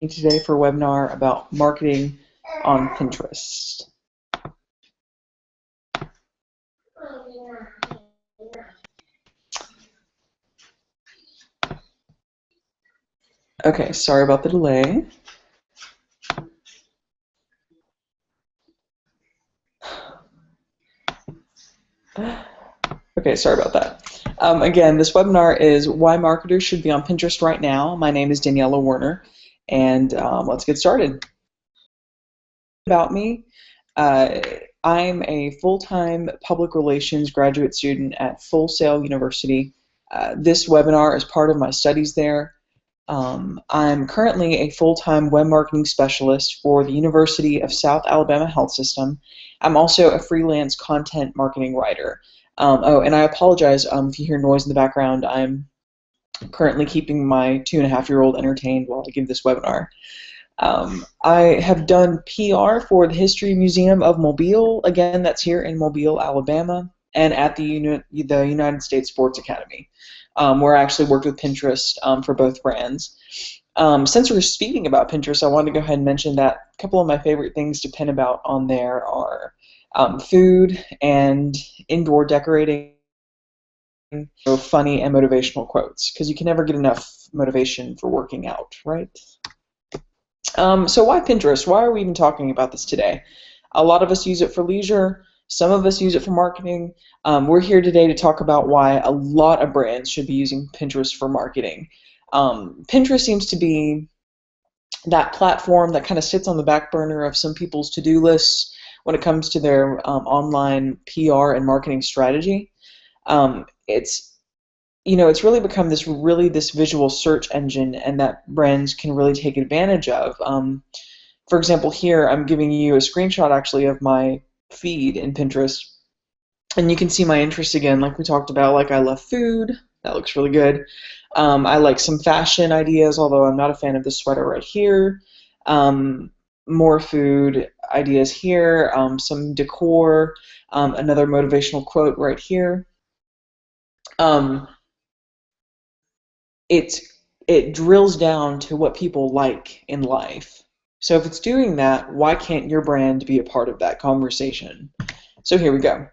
Today for a webinar about marketing on Pinterest. Okay, sorry about the delay. Okay, sorry about that. Again, this webinar is why marketers should be on Pinterest right now. My name is Daniela Werner, and let's get started. About me, I'm a full-time public relations graduate student at Full Sail University. This webinar is part of my studies there. I'm currently a full-time web marketing specialist for the University of South Alabama Health System. I'm also a freelance content marketing writer. Oh, and I apologize if you hear noise in the background. I'm currently keeping my 2.5-year-old entertained while I give this webinar. I have done PR for the History Museum of Mobile. Again, that's here in Mobile, Alabama, and at the United States Sports Academy, where I actually worked with Pinterest for both brands. Since we're speaking about Pinterest, I wanted to go ahead and mention that a couple of my favorite things to pin about on there are food and indoor decorating, funny and motivational quotes, because you can never get enough motivation for working out, right? So why Pinterest? Why are we even talking about this today? A lot of us use it for leisure. Some of us use it for marketing. We're here today to talk about why a lot of brands should be using Pinterest for marketing. Pinterest seems to be that platform that kind of sits on the back burner of some people's to-do lists when it comes to their online PR and marketing strategy. It's really become this visual search engine, and that brands can really take advantage of. For example, here I'm giving you a screenshot actually of my feed in Pinterest, and you can see my interests again, like we talked about. Like, I love food. That looks really good. I like some fashion ideas, although I'm not a fan of this sweater right here. More food ideas here. Some decor. Another motivational quote right here. It drills down to what people like in life. So if it's doing that, why can't your brand be a part of that conversation? So here we go.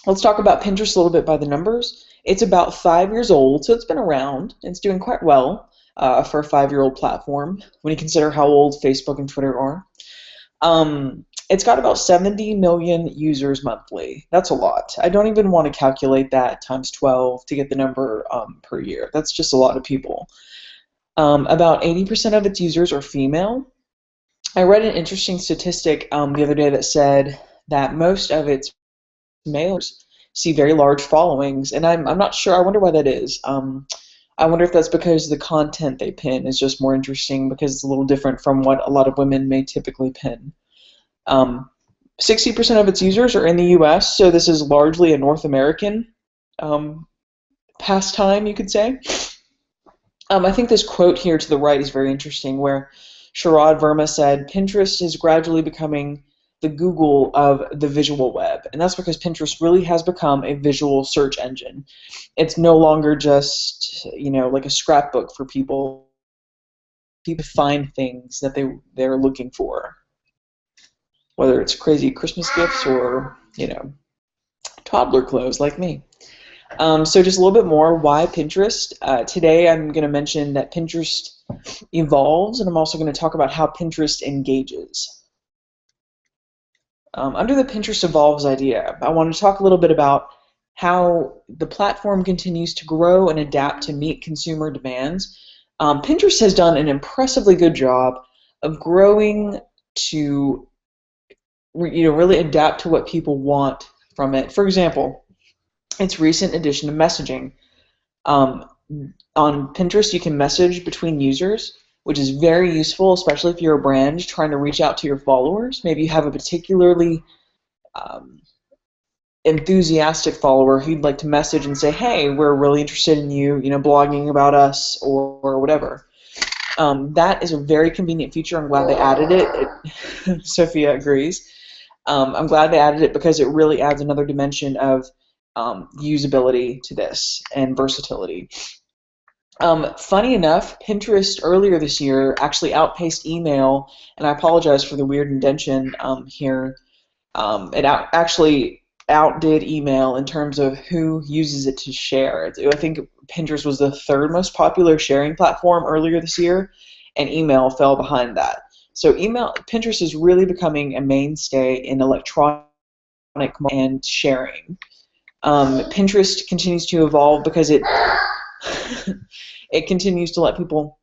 Let's talk about Pinterest a little bit by the numbers. It's about 5 years old, so it's been around. It's doing quite well for a 5-year-old platform when you consider how old Facebook and Twitter are. It's got about 70 million users monthly. That's a lot. I don't even want to calculate that times 12 to get the number per year. That's just a lot of people. About 80% of its users are female. I read an interesting statistic the other day that said that most of its males see very large followings, and I'm not sure. I wonder why that is. I wonder if that's because the content they pin is just more interesting, because it's a little different from what a lot of women may typically pin. 60% of its users are in the US, so this is largely a North American pastime, you could say. I think this quote here to the right is very interesting, where Sharad Verma said, "Pinterest is gradually becoming the Google of the visual web," and that's because Pinterest really has become a visual search engine. It's no longer just, like a scrapbook for people. People find things that they're looking for, whether it's crazy Christmas gifts or, toddler clothes like me. So just a little bit more, why Pinterest? Today I'm going to mention that Pinterest evolves, and I'm also going to talk about how Pinterest engages. Under the Pinterest evolves idea, I want to talk a little bit about how the platform continues to grow and adapt to meet consumer demands. Pinterest has done an impressively good job of growing to really adapt to what people want from it. For example, its recent addition of messaging. On Pinterest, you can message between users, which is very useful, especially if you're a brand trying to reach out to your followers. Maybe you have a particularly enthusiastic follower who you'd like to message and say, "Hey, we're really interested in you, blogging about us," or whatever. That is a very convenient feature. I'm glad they added it. Sophia agrees. I'm glad they added it because it really adds another dimension of usability to this and versatility. Funny enough, Pinterest earlier this year actually outpaced email, and I apologize for the weird indentation here. Actually outdid email in terms of who uses it to share. I think Pinterest was the third most popular sharing platform earlier this year, and email fell behind that. So Pinterest is really becoming a mainstay in electronic and sharing. Pinterest continues to evolve because it it continues to let people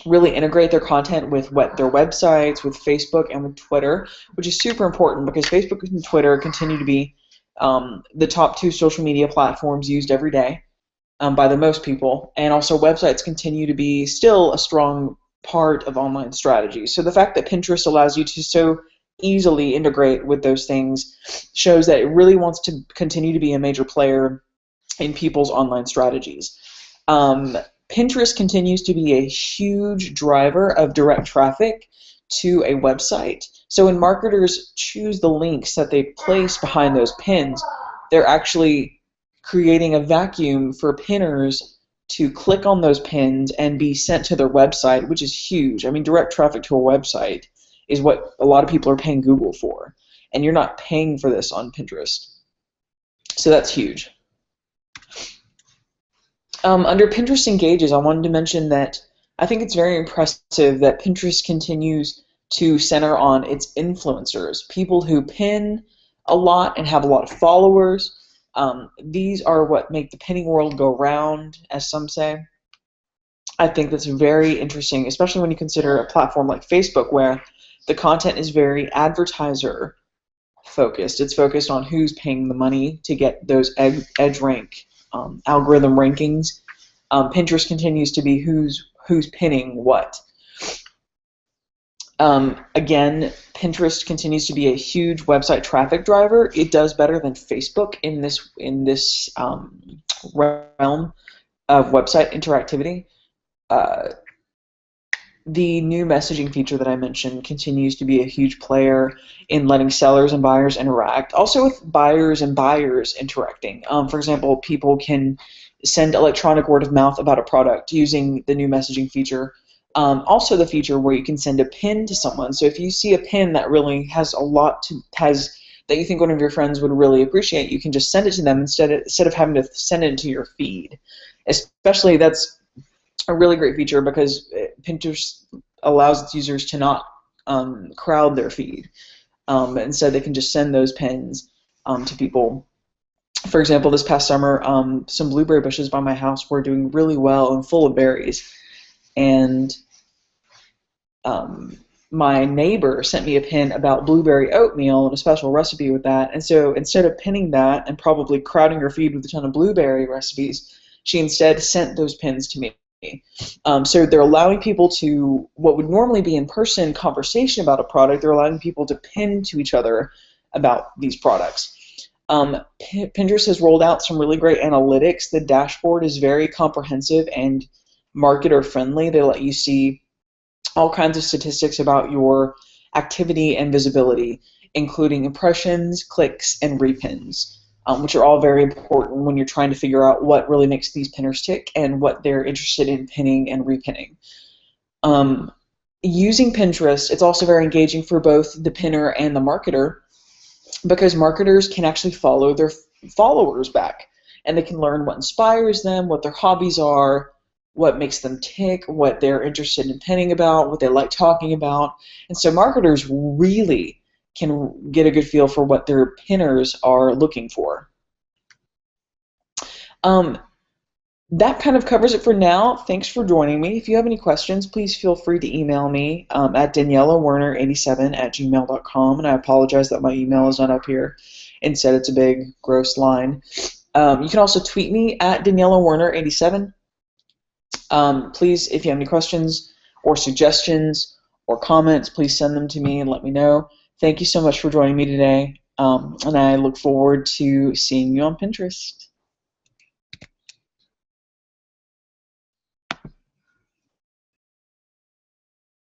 really integrate their content with their websites, with Facebook, and with Twitter, which is super important because Facebook and Twitter continue to be the top two social media platforms used every day by the most people, and also websites continue to be still a strong part of online strategy. So the fact that Pinterest allows you to so easily integrate with those things shows that it really wants to continue to be a major player in people's online strategies. Pinterest continues to be a huge driver of direct traffic to a website. So when marketers choose the links that they place behind those pins, they're actually creating a vacuum for pinners to click on those pins and be sent to their website, which is huge. I mean, direct traffic to a website is what a lot of people are paying Google for, and you're not paying for this on Pinterest. So that's huge. Under Pinterest Engages, I wanted to mention that I think it's very impressive that Pinterest continues to center on its influencers, people who pin a lot and have a lot of followers. These are what make the pinning world go round, as some say. I think that's very interesting, especially when you consider a platform like Facebook where the content is very advertiser focused. It's focused on who's paying the money to get those edge rank algorithm rankings. Pinterest continues to be who's pinning what. Again, Pinterest continues to be a huge website traffic driver. It does better than Facebook in this realm of website interactivity. The new messaging feature that I mentioned continues to be a huge player in letting sellers and buyers interact. Also with buyers and buyers interacting. For example, people can send electronic word of mouth about a product using the new messaging feature. Also the feature where you can send a pin to someone. So if you see a pin that really has that you think one of your friends would really appreciate, you can just send it to them instead of having to send it to your feed. Especially that's a really great feature because Pinterest allows its users to not crowd their feed. Instead, they can just send those pins to people. For example, this past summer, some blueberry bushes by my house were doing really well and full of berries. And my neighbor sent me a pin about blueberry oatmeal and a special recipe with that. And so instead of pinning that and probably crowding her feed with a ton of blueberry recipes, she instead sent those pins to me. So they're allowing people to, what would normally be in-person conversation about a product, they're allowing people to pin to each other about these products. Pinterest has rolled out some really great analytics. The dashboard is very comprehensive and marketer-friendly. They let you see all kinds of statistics about your activity and visibility, including impressions, clicks, and repins. Which are all very important when you're trying to figure out what really makes these pinners tick and what they're interested in pinning and repinning. Using Pinterest, it's also very engaging for both the pinner and the marketer because marketers can actually follow their followers back and they can learn what inspires them, what their hobbies are, what makes them tick, what they're interested in pinning about, what they like talking about. And so marketers really can get a good feel for what their pinners are looking for. That kind of covers it for now. Thanks for joining me. If you have any questions, please feel free to email me at danielawerner87@gmail.com, and I apologize that my email is not up here. Instead, it's a big, gross line. You can also tweet me at danielawerner87. Please, if you have any questions or suggestions or comments, please send them to me and let me know. Thank you so much for joining me today, and I look forward to seeing you on Pinterest.